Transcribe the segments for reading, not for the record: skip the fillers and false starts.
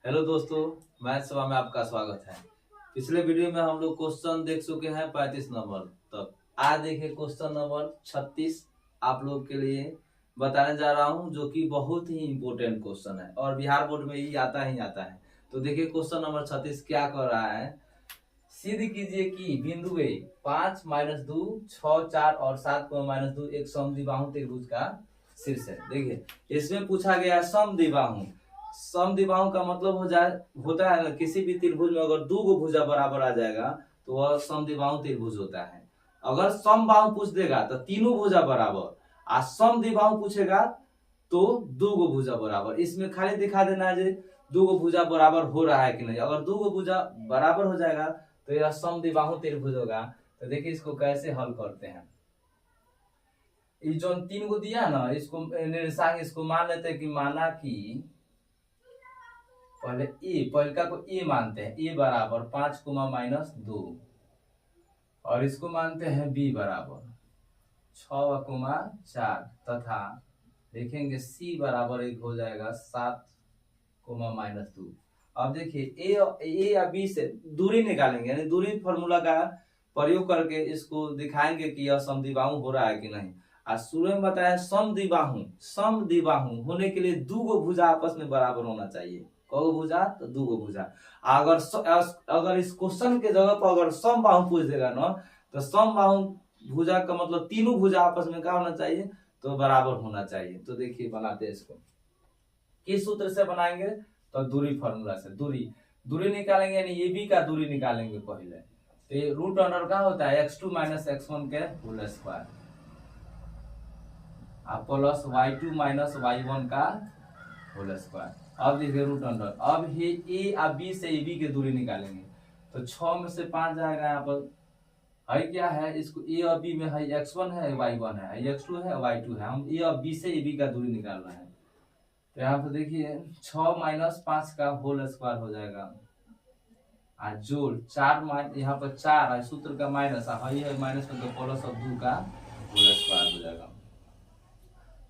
Hello दोस्तों, math सेवा में आपका स्वागत है। पिछले वीडियो में हम लोग क्वेश्चन देख चुके हैं 35 नंबर तक। आज देखिए क्वेश्चन नंबर 36 आप लोग के लिए बताने जा रहा हूं, जो कि बहुत ही इम्पोर्टेंट क्वेश्चन है और बिहार बोर्ड में ही आता है। तो देखिए क्वेश्चन नंबर 36 क्या कर रहा है। सिद्ध कीजिए कि बिंदु ए 5 - 2 6 4 और 7 - 2 एक समद्विबाहु त्रिभुज का शीर्ष है। देखिए इसमें पूछा गया समद्विबाहु। समद्विबाहु का मतलब होता है ना, किसी भी त्रिभुज में अगर दो गो भुजा बराबर आ जाएगा तो वह समद्विबाहु त्रिभुज होता है। अगर समबाहु पूछ देगा तो तीनों भुजा बराबर, और समद्विबाहु पूछेगा तो दो गो भुजा बराबर। इसमें खाली दिखा देना है दो गो भुजा बराबर हो रहा है कि नहीं। अगर दो गो भुजा बराबर हो जाएगा तो यह समद्विबाहु त्रिभुज होगा। तो देखिए इसको कैसे हल करते हैं। ये जो तीन गो दिया ना, इसको मान लेते हैं कि माना कि पहले पहलका को ए मानते हैं, ए बराबर 5 - 2 और इसको मानते हैं बी बराबर 6 - 4 तथा देखेंगे सी बराबर एक हो जाएगा 7 - 2। अब देखिए ए या बी से दूरी निकालेंगे, यानी दूरी फॉर्मूला का प्रयोग करके इसको दिखाएंगे कि यह समद्विबाहु हो रहा है कि नहीं। आज शुरू में बताया समद्विबाहु होने के लिए दो गो भुजा आपस में बराबर होना चाहिए। कौ भुजा तो दो गो भुजा। अगर इस क्वेश्चन के जगह पर अगर समबाहु पूछ देगा ना, तो समबाहु भुजा का मतलब तीनों भुजा आपस में क्या होना चाहिए, तो बराबर होना चाहिए। तो देखिए बनाते हैं इसको। किस सूत्र से बनाएंगे, तो दूरी फॉर्मूला से। दूरी निकालेंगे, यानी ये बी का दूरी निकालेंगे पहले। तो ये रूट अंडर का होता है x2 - x1 के whole square plus y2 - y1 का होल स्क्वायर। अब देखिए रूट अंडर, अब ये ए और बी से ए बी की दूरी निकालेंगे। तो 6 में से 5 जाएगा। यहाँ पर है क्या है, इसको ए और बी में है x1 है y1 है, x2 है y2 है। हम ए और बी से ए बी का दूरी निकाल रहे हैं। तो यहाँ पर देखिए 6 - 5 का होल स्क्वायर हो जाएगा, और जोड़ 4 यहाँ पर 4 है, सूत्र का माइनस है माइनस में, तो प्लस और 2 का होल स्क्वायर हो जाएगा।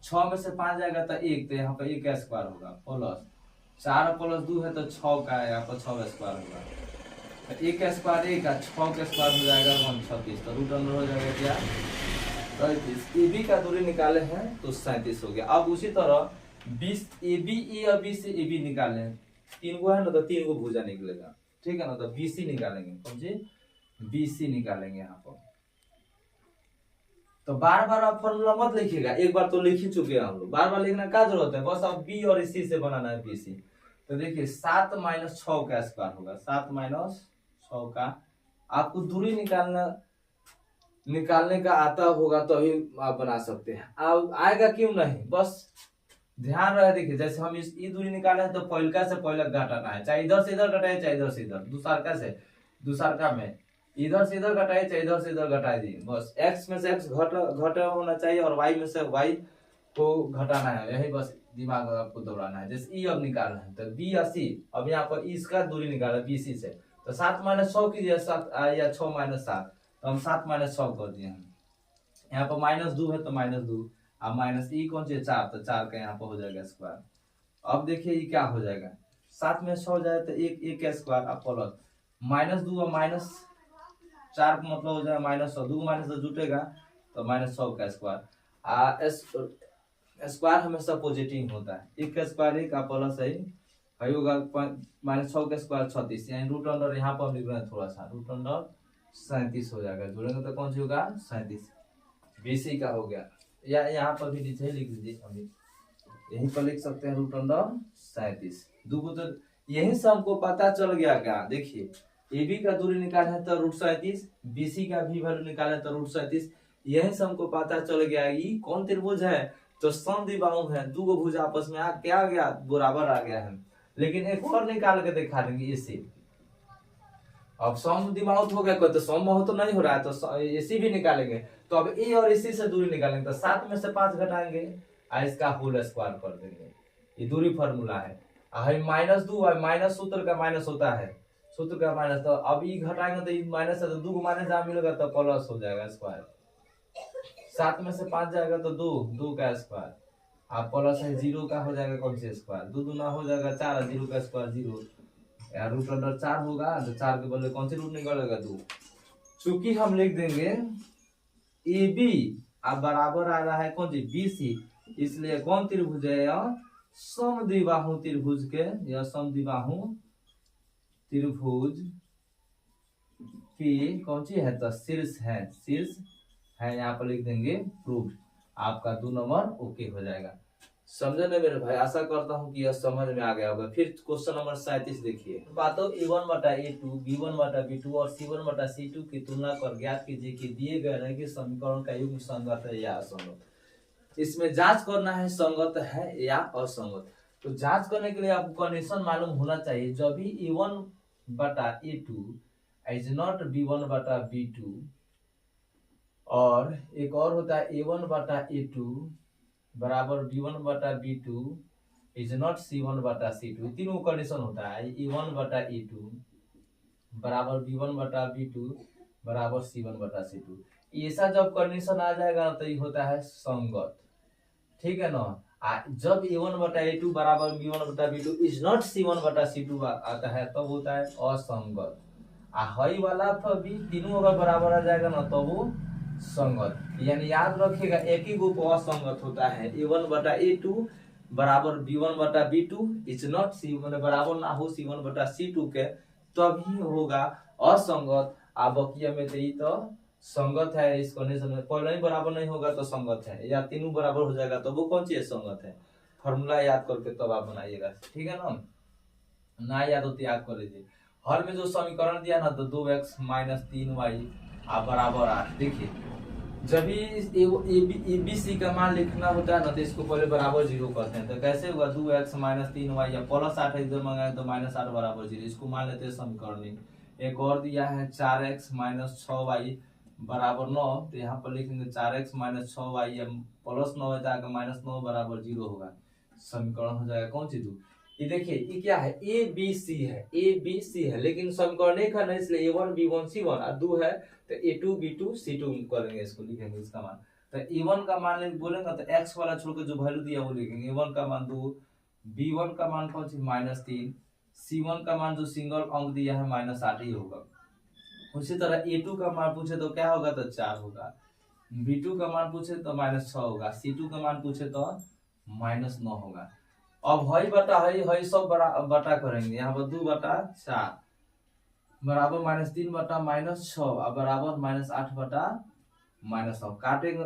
6 में से 5 जाएगा तो 1, तो यहाँ पर 1 का स्क्वायर होगा, प्लस 4 प्लस 2 है तो 6 का, यहाँ पर 6 का स्क्वायर होगा। 1 का स्क्वायर 1 का, 6 का स्क्वायर हो जाएगा 136। तो रूट अंडर हो जाएगा क्या 37। ए बी का दूरी निकाले हैं तो 37 हो गया। अब उसी तरह 20 ए और बी से ए बी निकाले, तीन गो है ना, तो तीन गो भुजा निकलेगा, ठीक है ना। तो बीसी निकालेंगे, समझे, बीसी निकालेंगे यहाँ पर। तो बार बार आप फॉर्मूला मत लिखिएगा, एक बार तो लिख ही चुके हैं हम लोग, बार बार लिखना क्या जरूरत है। बस अब बी और इसी से बनाना है बीसी। तो देखिए 7 - 6 का स्क्वायर होगा, 7 - 6 का। आपको दूरी निकालने का आता होगा तो ही आप बना सकते हैं। अब आएगा क्यों नहीं, बस ध्यान रहे। देखिए जैसे हम इस दूरी निकाले हैं तो पहलका से पहले घटाना है, चाहे इधर से इधर घटाए चाहे इधर से इधर। दूसरका में इधर से इधर घटाए चाहे इधर से इधर घटाए दी। बस x में से x घटा होना चाहिए और y में से y को घटाना है, यही बस दिमाग आपको दौड़ाना है। जैसे ई अब निकालना है तो b या c, अब यहाँ पर इसका दूरी निकाला bc से। तो 7 - 6 कीजिए, 7 या 6 - 7, तो हम 7 - 6 कर दिए हैं। यहाँ पर -2 है तो -2, अब माइनस ई कौन सी 4, तो 4 का यहाँ पर हो जाएगा स्क्वायर। अब देखिए ये क्या हो जाएगा, 7 में 6 जाए तो 1 का स्क्वायर, अब प्लस -2 और -4 मतलब हो जाएगा -100, 2 माइनस तो जुटेगा तो -100 का स्क्वायर। स्क्वायर हमेशा पॉजिटिव होता है, 1 का स्क्वायर 1 का प्लस है होगा -6 का स्क्वायर 36, यानी रूट अंडर यहाँ पर लिख रहे हैं थोड़ा सा, रूट अंडर 37 हो जाएगा। जुड़ेंगे तो कौन सी होगा 37, बीसी का हो गया। या यहाँ पर भी नीचे लिख दीजिए, अभी यहीं पर लिख सकते हैं रूट अंडर 37। दूगो तो यही से हमको पता चल गया क्या, देखिए ए बी का दूरी निकाले तो रूट 37, बीसी का भी वैल्यू निकाले तो रूट 37। यही से हमको पता चल गया ये कौन त्रिभुज है, तो समद्विबाहु है। दो गो भुजा आपस में क्या आ गया, बराबर आ गया है। लेकिन एक और निकाल के दिखा देंगे इसे। अब समद्विबाहु हो गया, कोई तो समबाहु तो नहीं हो रहा है, तो इसी भी निकालेंगे। तो अब ए और इसी से दूरी निकालेंगे, तो 7 में से 5 घटाएंगे और इसका होल स्क्वायर कर देंगे। ये दूरी फॉर्मूला है। -2 और माइनस सूत्र का माइनस होता है, सूत्र का माइनस। तो अब ई घटाएंगे तो ई माइनस है, तो 2 को माइनस जहाँ मिलेगा तो प्लस हो जाएगा स्क्वायर। 7 में से 5 जाएगा तो 2 का स्क्वायर, आप प्लस है 0 का हो जाएगा कौन से स्क्वायर, 2 दूना हो जाएगा 4, 0 का स्क्वायर 0, या रूट अंडर 4 होगा तो 4 के बदले कौन से रूट निकलेगा 2। चूंकि हम लिख देंगे ए बी अब बराबर आ रहा है कौन सी बी सी, इसलिए कौन त्रिभुज है यह समद्विबाहु त्रिभुज के, यह समद्विबाहु त्रिभुज की कौन सी है तो शीर्ष है, शीर्ष है, यहाँ पर लिख देंगे प्रूव्ड, आपका 2 नंबर ओके हो जाएगा। समझे ना मेरे भाई, आशा करता हूँ कि यह समझ में आ गया होगा। फिर क्वेश्चन नंबर 37 देखिए, बातों A1 बटा A2, B1 बटा B2 और C1 बटा C2 की तुलना कर ज्ञात कीजिए कि दिए गए रैखिक समीकरण का युग्म संगत है या असंगत। इसमें जांच करना है संगत है या असंगत। तो जांच करने के लिए आपको कंडीशन मालूम होना चाहिए, जब भी A1 बटा A2 इज नॉट B1 बटा B2, और एक और होता है A1 बटा A2 बराबर B1 बटा B2 इज नॉट C1 बटा C2, तीनों कंडीशन होता है। A1 बटा A2 बराबर B1 बटा B2 बराबर C1 बटा C2, ऐसा जब कंडीशन आ जाएगा तो ये होता है संगत, ठीक है ना। जब A1 बटा A2 बराबर B1 बटा B2 इज नॉट C1 बटा C2 आता है तब होता है असंगत। हई वाला तो भी तीनों अगर बराबर आ जाएगा ना तो वो संगत। यानी याद रखिएगा एक ही ग्रुप असंगत होता है, A1 बटा A2 बराबर B1 बटा B2 इज नॉट C1 बराबर ना हो C1 बटा C2 के, तभी होगा असंगत। बकिया में तो संगत है, इस कंडीशन में पहले ही बराबर नहीं होगा तो संगत है, या तीनों बराबर हो जाएगा तो वो कौन सी संगत है। फॉर्मूला याद करके तब आप बनाइएगा, ठीक है ना याद हो तो याद कर लीजिए। हर में जो समीकरण दिया ना तो 2x माइनस 3y बराबर 8। देखिए जब भी ABC का मान लिखना होता है ना तो इसको पहले बराबर 0 करते हैं, तो कैसे होगा 2x माइनस 3y या प्लस 8 इधर मंगाए तो माइनस 8 बराबर 0, इसको मान लेते हैं समीकरण। एक और दिया है 4x माइनस 6y बराबर 9, तो यहाँ पर लिखेंगे 4x माइनस 6y या प्लस 9 है तो माइनस 9 बराबर 0 होगा, समीकरण हो जाएगा कौन सी 2। ये देखिए ये क्या है ABC है, ABC है, लेकिन समीकरण एक है ना, इसलिए A1 B1 C1 और 2 है तो A2 B2 C2 करेंगे, इसको लिखेंगे इसका मान। तो A1 का मान बोलेंगे तो x वाला छोड़ के जो वैल्यू दिया वो लिखेंगे। A1 का मान 2, B1 का मान कौन सी -3, C1 का मान जो सिंगल अंक दिया है -8 ही होगा। उसी तरह A2 का मान पूछे तो क्या होगा तो 4 होगा, B2 का मान पूछे तो -6 होगा, C2 का मान पूछे तो -9 होगा। अब हई बटा हई सब बटा करेंगे, यहाँ पर 2 बटा 4 बराबर -3 बटा -6 बराबर -8 बटा -9, काटेंगे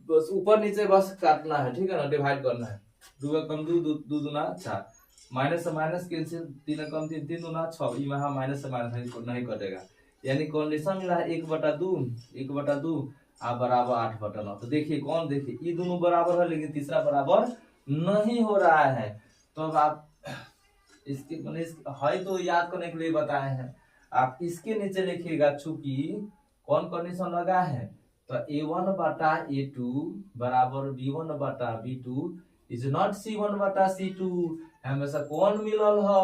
बस ऊपर नीचे बस काटना है, ठीक है ना, डिवाइड करना है। 2 कम 2 2 दूना 4, माइनस से माइनस कैंसिल, 3 कम 3 3 दूना 6, यहाँ माइनस से माइनस नहीं कटेगा, यानी कंडीशन मिला है 1/2 बराबर 8/9। तो देखिए कौन, देखिए ये दोनों बराबर है लेकिन तीसरा बराबर नहीं हो रहा है। तो अब आप इसके है तो याद करने के लिए बताए हैं, आप इसके नीचे लिखिएगा चूंकि कौन कंडीशन लगा है तो A1 बटा A2 बराबर B1 बटा B2 इज नॉट C1 बटा C2, हमेशा कौन मिलल है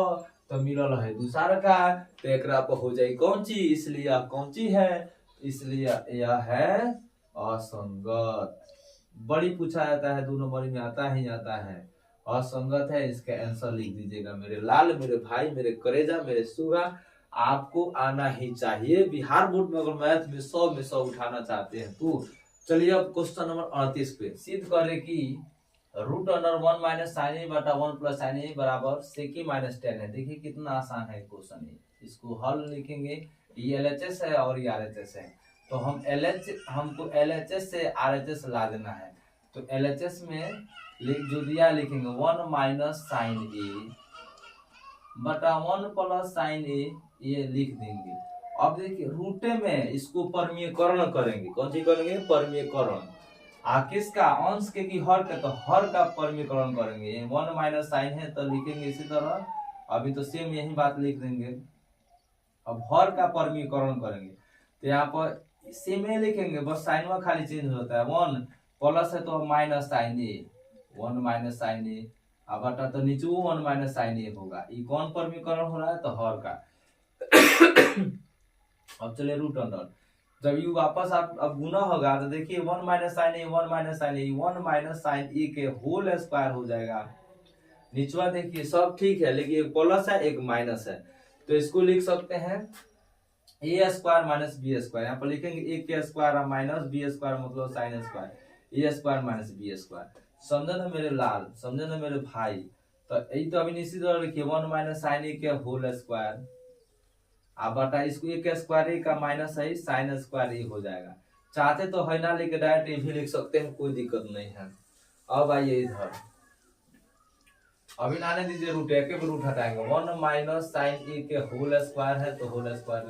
तो मिलल है दूसरा का, तो एक पर हो जाए कौन ची, इसलिए कौन ची है, इसलिए यह है असंगत। बड़ी पूछा जाता है 2 नंबर में आता है असंगत है, इसका आंसर लिख दीजिएगा मेरे लाल, मेरे भाई, मेरे करेजा, मेरे सुगा। आपको आना ही चाहिए बिहार बोर्ड में, अगर मैथ में 100 में 100 उठाना चाहते हैं तो। चलिए अब क्वेश्चन नंबर 38 पे सिद्ध करें कि रूट अंडर 1 माइनस साइन ए बटा 1 प्लस साइन ए बराबर सेकी माइनस 10 है। देखिए कितना आसान है क्वेश्चन, इसको हल लिखेंगे। ये LHS है और ये RHS है, तो हमको LHS से RHS ला देना है। तो LHS में जो दिया लिखेंगे 1 माइनस साइन ए बटा 1 प्लस साइन ए, ये लिख देंगे। अब देखिए रूटे में इसको परमीयकरण करेंगे, कौन सी करेंगे परमीयकरण, किसका अंश के की हर का, तो हर का परमीयकरण करेंगे। 1 माइनस साइन है तो लिखेंगे इसी तरह, अभी तो सेम यही बात लिख देंगे। अब हर का परमीयकरण करेंगे तो यहाँ पर सेम ही लिखेंगे, बस साइन में खाली चेंज होता है। 1 प्लस है तो माइनस साइन ए, 1 माइनस साइन ए बटा तो नीचे 1 माइनस साइन ए होगा। ये कौन परमीकरण हो रहा है तो हर का। अब चलिए रूट अंडर, जब यू वापस आप अब गुना होगा तो देखिए 1 माइनस साइन ए 1 माइनस साइन ए 1 माइनस साइन ए के होल स्क्वायर हो जाएगा। निचवा देखिए सब ठीक है लेकिन एक प्लस है एक माइनस है, तो इसको लिख सकते हैं ए स्क्वायर माइनस बी स्क्वायर। यहाँ पर लिखेंगे ए के स्क्वायर माइनस बी स्क्वायर मतलब साइन स्क्वायर ए स्क्वायर माइनस बी स्क्वायर। समझे ना मेरे लाल, समझे ना मेरे भाई। तो यही तो अभी निश्चित लिखिए 1 माइनस साइन ए के होल स्क्वायर आप बटा इसको ए के स्क्वायर ए का माइनस है साइन स्क्वायर ए हो जाएगा। चाहते तो है ना लेके डायरेक्ट ये भी लिख सकते हैं, कोई दिक्कत नहीं है। अब आइए इधर, अभी आने दीजिए रूट, एक रूट हटाएंगे 1 माइनस साइन ए के होल स्क्वायर है तो होल स्क्वायर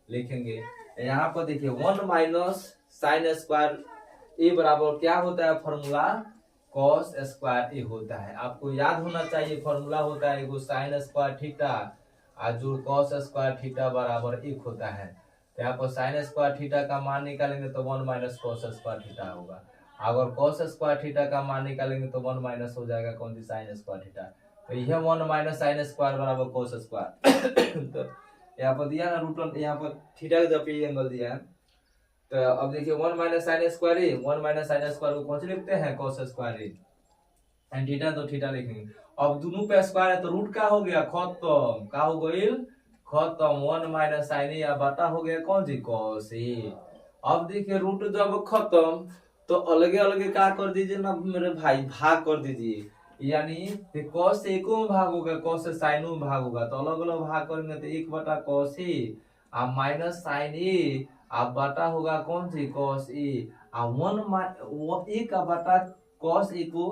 लिखेंगे। यहाँ पर देखिए 1 माइनस साइन स्क्वायर ए बराबर क्या होता है फॉर्मूला कॉस स्क्वायर ए होता है। आपको याद होना चाहिए फॉर्मूला होता है एगो साइन स्क्वायर थीटा और जो कॉस स्क्वायर थीटा बराबर 1 होता है। तो यहाँ पर साइन स्क्वायर थीटा का मान निकालेंगे तो 1 माइनस कॉस स्क्वायर थीटा होगा। अगर कॉस स्क्वायर थीटा का मान निकालेंगे तो 1 माइनस हो जाएगा कौन सी साइन स्क्वायर थीटा। तो यह 1 माइनस साइन स्क्वायर बराबर कॉस स्क्वायर। तो यहाँ पर दिया ना रूट, यहाँ पर थीटा का जब ये एंगल दिया है तो अब देखिए 1 माइनस साइन स्क्वायर ए 1 माइनस साइन स्क्वायर को कौन से लिखते हैं cos square A and theta तो थीटा लिखेंगे। अब दोनों पे स्क्वायर है तो रूट का हो गया खत्म, का हो गई खत्म 1 माइनस साइन ए बटा हो गया कौन सी कॉस ए। अब देखिए रूट जब खत्म तो अलगे अलगे क्या कर दीजिए ना मेरे भाई, भाग कर दीजिए, यानी कॉस से एको में भाग होगा कॉस से साइनो में भाग होगा। तो अलग अलग भाग करेंगे तो 1 बटा कॉस ए आप माइनस साइन ए आप बटा होगा कौन सी कॉस ए और 1 का बटा कॉस ए को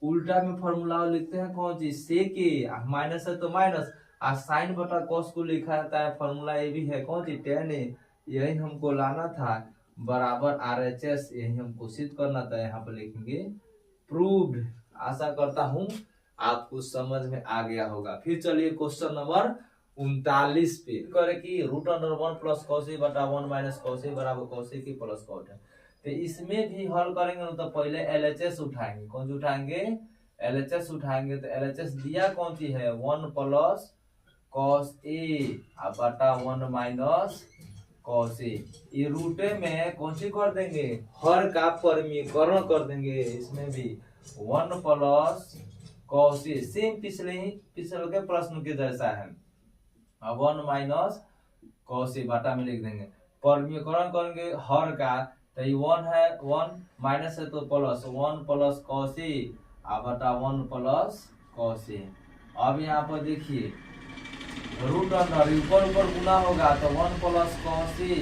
उल्टा में फॉर्मूला लिखते हैं कौन सी सेक ए, माइनस है तो माइनस और साइन बटा कॉस को लिखा जाता है फॉर्मूला ये भी है कौन सी टेन ए। यही हमको लाना था बराबर RHS, यही हमको सिद्ध करना था। यहाँ पर लिखेंगे प्रूव्ड। आशा करता हूँ आपको समझ में आ गया होगा। फिर चलिए क्वेश्चन नंबर 39 पे करे कि root under 1 plus cos A बटा 1 माइनस कॉस ए बराबर कॉस ए की प्लस कॉट है। तो इसमें भी हल करेंगे ना तो पहले LHS उठाएंगे। कौन सी उठाएंगे LHS उठाएंगे। तो LHS दिया कौन सी है 1 प्लस कॉस ए बटा 1 माइनस कॉस ए। ये रूटे में कौन सी कर देंगे हर का परमीकरण कर देंगे। इसमें भी 1 प्लस कॉस ए सेम पिछले के प्रश्न के जैसा है। 1 माइनस कॉस ए बटा में लिख देंगे, परमीकरण करेंगे हर का। तो ये 1 है 1 माइनस है तो प्लस 1 प्लस कॉस ए बटा 1 प्लस कॉस ए। अब यहाँ पर देखिए रूट अंडर ऊपर ऊपर गुना होगा तो 1 प्लस कॉस ए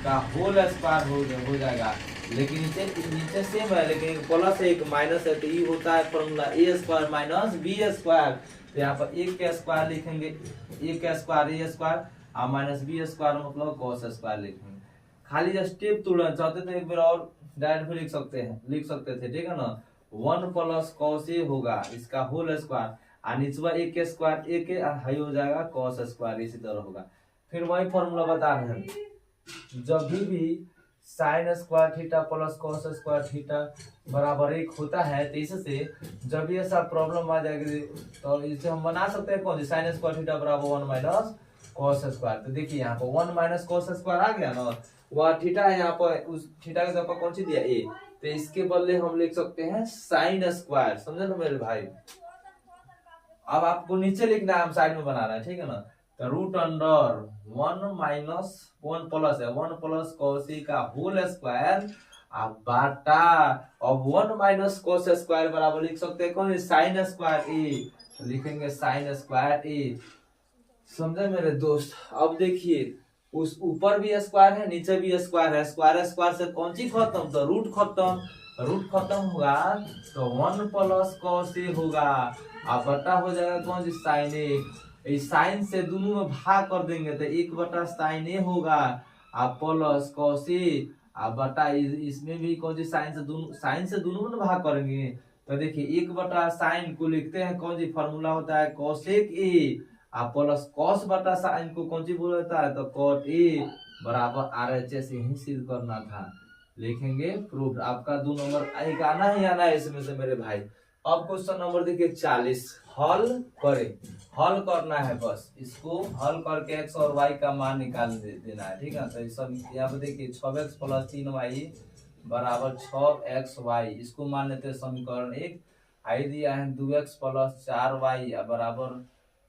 का होल स्क्वायर हो जाएगा। लेकिन नीचे सेम है लेकिन एक प्लस है एक माइनस है तो ये होता है फॉर्मूला ए स्क्वायर माइनस बी स्क्वायर। तो यहाँ पर एक के स्क्वायर लिखेंगे ए के स्क्वायर ए स्क्वायर और माइनस बी स्क्वायर मतलब कॉस स्क्वायर लिखेंगे। खाली जब स्टेप तोड़ना चाहते तो एक बार और डायरेक्ट भी लिख सकते थे ठीक है ना। 1 प्लस कॉस ए होगा इसका होल स्क्वायर और निचवा एक के स्क्वायर एक के हाई हो जाएगा कॉस स्क्वायर, इसी तरह होगा। फिर वही फॉर्मूला बता रहे हैं जब भी sine square theta plus cos square theta बराबर 1 होता है तो इससे जब ये सब प्रॉब्लम आ जाएगी तो इसे हम बना सकते हैं कौन सी साइन स्क्वायर थीटा बराबर 1 माइनस कॉस स्क्वायर। तो देखिए यहाँ पर 1 माइनस कॉस स्क्वायर आ गया ना, वह थीटा है यहाँ पर उस थीटा के जगह कौन सी दिया ए, तो इसके बदले हम लिख सकते हैं साइन स्क्वायर। समझे ना मेरे भाई। अब आपको नीचे लिखना है, हम साइड में बना रहे हैं ठीक है ना। तो रूट अंडर 1 माइनस 1 प्लस है 1 प्लस कॉस ए का होल स्क्वायर बाटा अब 1 माइनस कॉस स्क्वायर बराबर लिख सकते हैं कौन साइन स्क्वायर ए, तो लिखेंगे साइन स्क्वायर ए। समझे मेरे दोस्त। अब देखिए उस ऊपर भी स्क्वायर है नीचे भी स्क्वायर है, स्क्वायर स्क्वायर से कौन सी खत्म तो रूट खत्म होगा तो 1 प्लस कॉस ए होगा अब बटा हो जाएगा कौन सी साइन ए। साइन से दोनों में भाग कर देंगे तो 1 बटा साइन ए होगा अब प्लस कॉस ए अब बटा इसमें भी कौन सी साइन से दोनों में भाग करेंगे। तो देखिए 1 बटा साइन को लिखते हैं कौन सी फॉर्मूला होता है कोसेक ए प्लस कॉस बटा साइन को कौन सी बोला जाता है तो कॉट ए बराबर RHS यही सिद्ध करना था। लिखेंगे प्रूफ। आपका 2 नंबर एक आना ही आना है इसमें से मेरे भाई। अब क्वेश्चन नंबर देखिए 40, हल करें। हल करना है, बस इसको हल करके x और y का मान निकाल देना है, ठीक है। तो इस सब यहाँ पे देखिए 6x प्लस 3y बराबर 6xy, इसको मान लेते हैं समीकरण 1। आई दिया है 2x प्लस 4y बराबर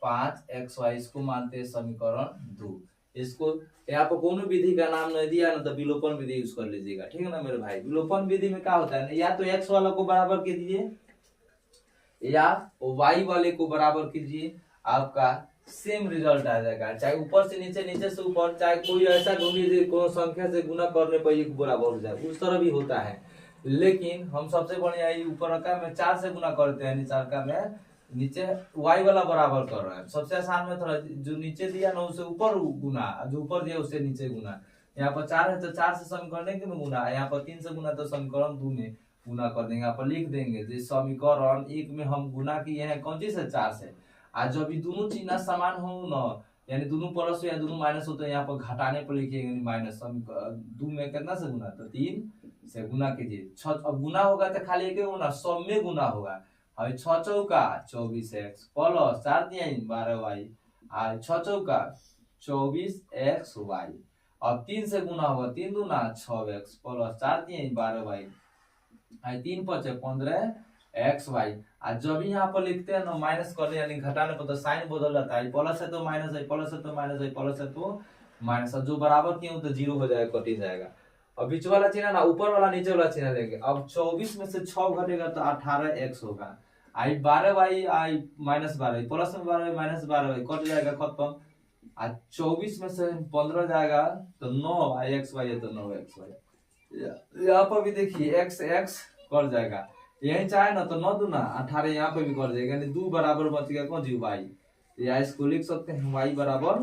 5xy, इसको मानते हैं समीकरण 2। इसको यहाँ पर कोनो विधि का नाम नहीं दिया ना, तो विलोपन विधि यूज कर लीजिएगा, ठीक है ना मेरे भाई। विलोपन विधि में क्या होता है, या तो x वाला को बराबर कीजिए या y वाले को बराबर कीजिए, आपका सेम रिजल्ट आ जाएगा। चाहे ऊपर से नीचे, नीचे से ऊपर, चाहे कोई ऐसा ढूंढ लीजिए कोनो संख्या से गुना करने पर ये बराबर हो जाए, उस तरह भी होता है। लेकिन हम सबसे बढ़िया ये ऊपर का में 4 से गुना करते हैं, नीचे का में नीचे y वाला बराबर कर रहा है। सबसे आसान में थोड़ा जो नीचे दिया ना उसे ऊपर गुना, जो ऊपर दिया उसे नीचे गुना। यहाँ पर 4 है तो 4 से समीकरण के में गुना, यहाँ पर 3 से गुना तो समीकरण 2 में गुना कर देंगे। यहाँ पर लिख देंगे जो समीकरण 1 में हम गुना किए हैं कौन चीज से, 4 से। आज जब भी दोनों चीज ना समान हो न, यानी दोनों प्लस हो या दोनों माइनस हो, तो यहाँ पर घटाने पर लिखिएगा माइनस। 2 में कितना से गुना, तो 3 से गुना कीजिए। अब गुना होगा तो खाली एक गुना, सब में गुना होगा। अब 6 चौका 24x प्लस 4 3 12y, 6 चौका 24xy। अब 3 से गुना होगा, 3 दूना 6x प्लस 4 3 12y, 3 5 15xy। आज जब भी यहाँ पर लिखते हैं ना माइनस करने यानी घटाने पर, तो साइन बदल जाता है, प्लस है तो माइनस है, प्लस है तो माइनस है, प्लस है तो माइनस है। जो बराबर क्यों तो 0 हो जाएगा, कट जाएगा। अब बीच वाला चिन्ह ना ऊपर वाला नीचे वाला चिन्ह लेंगे। अब 24 में से 6 घटेगा तो 18x होगा। आई 12y आई माइनस 12 प्लस में 12 माइनस 12 कट जाएगा, खत्म। आज 24 में से 15 जाएगा तो 9 आई एक्स वाई है तो 9xy। यहाँ पर भी देखिए x x कट जाएगा, यही चाहे ना तो 9 दूना 18, यहाँ पे भी कर जाएगा, यानी 2 बराबर बच गया कौन जी, y। या इसको लिख सकते हैं y बराबर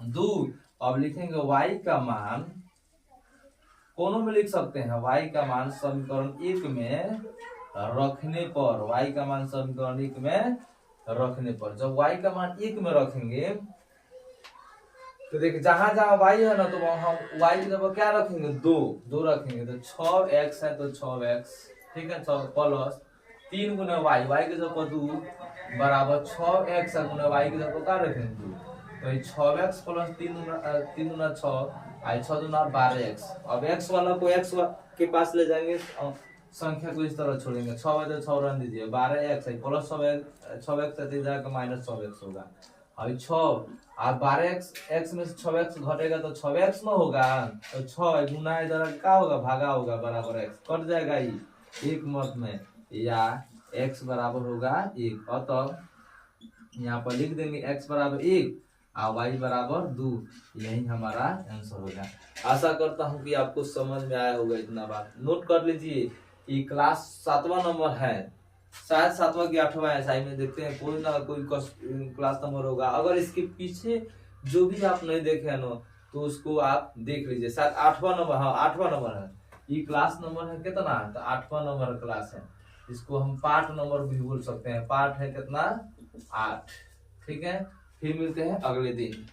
2। अब लिखेंगे y का मान, कोनो में लिख सकते हैं y का मान समीकरण 1 में रखने पर, y का मान समीकरण 1 में रखने पर, जब y का मान 1 में रखेंगे तो देखिए जहां जहां y है ना, तो वहां y की जगह क्या रखेंगे, 2 रखेंगे। तो 6x है तो 6x, ठीक है, 6 प्लस 3 गुना y की जगह 2 बराबर 6x गुना y की जगह क्या रखेंगे 2। तो 6x प्लस 3 गुना 6 आई 6 दूना 12x। अब x वाला को x के पास ले जाएंगे, संख्या को इस तरह छोड़ेंगे, 6 है तो 6 रन दीजिए, 12x है प्लस 6x है जाएगा माइनस 6x होगा। अभी 6 आप 12x x में से 6x घटेगा तो 6x में होगा, तो 6 गुना इधर क्या होगा, भागा होगा, बराबर x कट जाएगा ही एक मत में, या x बराबर होगा 1। अतः यहाँ पर लिख देंगे x बराबर 1 और y बराबर 2, यही हमारा आंसर होगा। आशा करता हूँ कि आपको समझ में आया होगा। इतना बात नोट कर लीजिए, ये क्लास 7वां नंबर है, शायद 7वां की 8वां ऐसा ही में देखते हैं, कोई ना कोई क्लास नंबर होगा। अगर इसके पीछे जो भी आप नहीं देखे ना, तो उसको आप देख लीजिए, शायद 8वां नंबर, हाँ 8वां नंबर है। ये क्लास नंबर है कितना, तो 8वां नंबर क्लास है। इसको हम पार्ट नंबर भी बोल सकते हैं, पार्ट है कितना 8, ठीक है। फिर मिलते हैं अगले दिन।